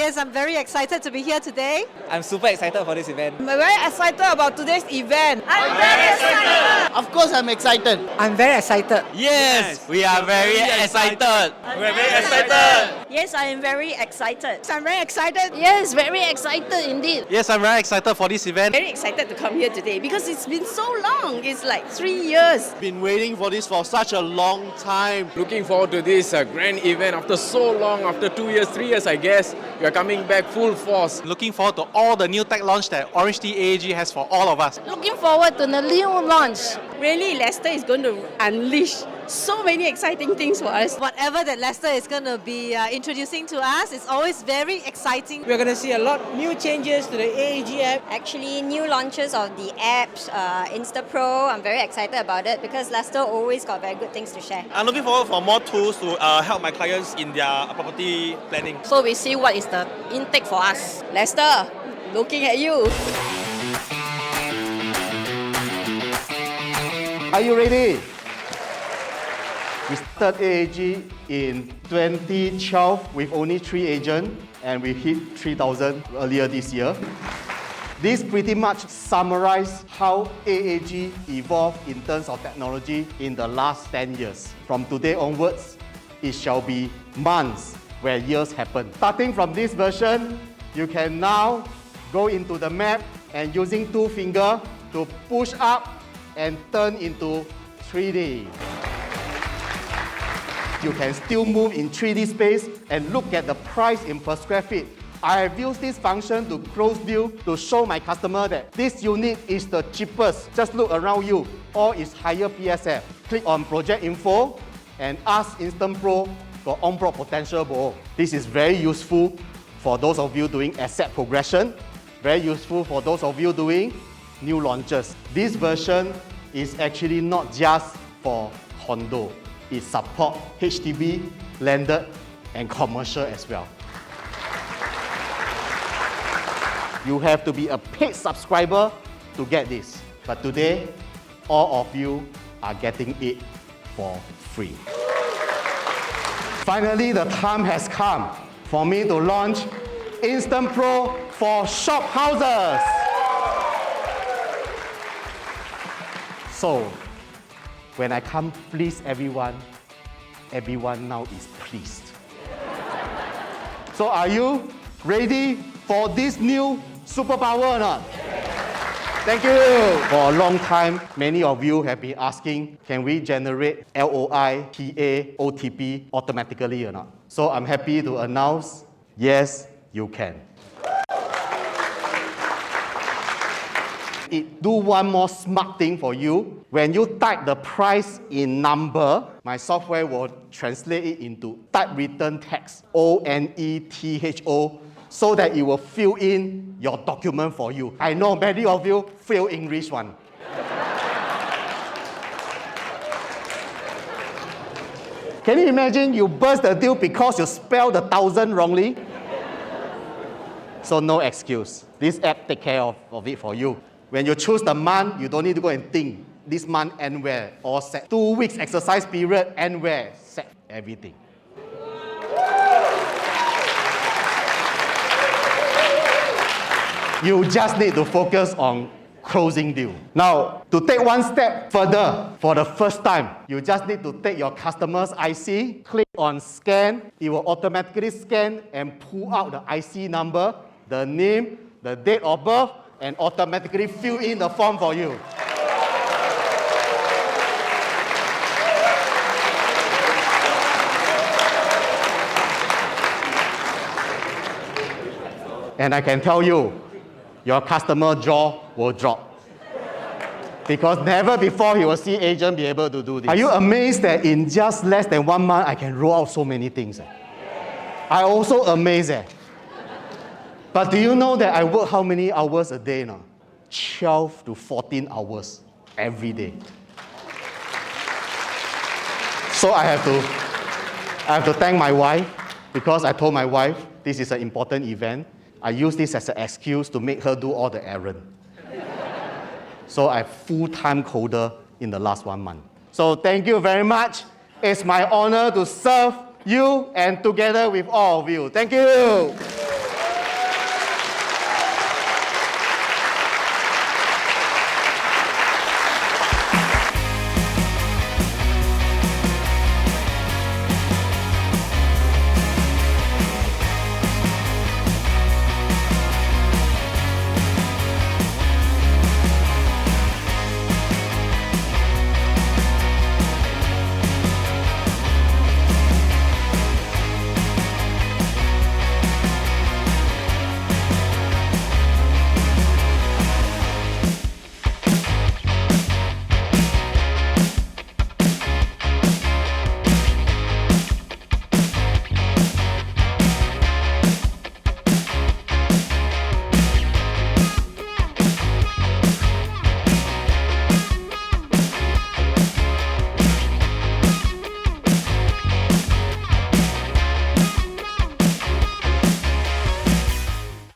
Yes, I'm very excited to be here today. I'm super excited for this event. I'm very excited about today's event. I'm very excited. Of course, I'm excited. I'm very excited. Yes, we are very excited. We're very excited. Yes, I am very excited. I'm very excited. Yes, very excited indeed. Yes, I'm very excited for this event. Very excited to come here today because it's been so long. It's like 3 years. Been waiting for this for such a long time. Looking forward to this grand event after so long, after 2 years, 3 years, I guess. We are coming back full force. Looking forward to all the new tech launch that Orange Tea AAG has for all of us. Looking forward to the new launch. Really, Lester is going to unleash so many exciting things for us. Whatever that Lester is going to be introducing to us, it's always very exciting. We're going to see a lot new changes to the AAG app. Actually, new launches of the apps, InstantPro. I'm very excited about it because Lester always got very good things to share. I'm looking forward for more tools to help my clients in their property planning. So we see what is the intake for us. Lester, looking at you. Are you ready? We started AAG in 2012 with only 3 agents and we hit 3,000 earlier this year. This pretty much summarizes how AAG evolved in terms of technology in the last 10 years. From today onwards, it shall be months where years happen. Starting from this version, you can now go into the map and using 2 fingers to push up and turn into 3D. You can still move in 3D space and look at the price in per square feet. I have used this function to close deal to show my customer that this unit is the cheapest. Just look around you, all is higher PSF. Click on project info and ask InstantPro for on-board potential below. This is very useful for those of you doing asset progression, very useful for those of you doing new launches. This version is actually not just for condo. It supports HDB, landed, and commercial as well. You have to be a paid subscriber to get this. But today, all of you are getting it for free. Finally, the time has come for me to launch InstantPro for shop houses. So, when I come please everyone, everyone now is pleased. So are you ready for this new superpower or not? Thank you. For a long time, many of you have been asking, can we generate LOI, PA, OTP automatically or not? So I'm happy to announce, yes, you can. It do one more smart thing for you. When you type the price in number, my software will translate it into type written text, ONETHO, so that it will fill in your document for you. I know many of you fail English one. Can you imagine you burst the deal because you spelled the 1,000 wrongly? So no excuse. This app take care of it for you. When you choose the month, you don't need to go and think, this month and where, all set. 2 weeks exercise period and where, set everything. You just need to focus on closing deal. Now, to take one step further, for the first time, you just need to take your customer's IC, click on scan, it will automatically scan and pull out the IC number, the name, the date of birth, and automatically fill in the form for you. And I can tell you, your customer jaw will drop. Because never before he will see agent be able to do this. Are you amazed that in just less than 1 month, I can roll out so many things? I also amazed. But do you know that I work how many hours a day now? 12 to 14 hours every day. So I have to thank my wife because I told my wife this is an important event. I use this as an excuse to make her do all the errands. So I'm full-time coder in the last 1 month. So thank you very much. It's my honor to serve you and together with all of you. Thank you.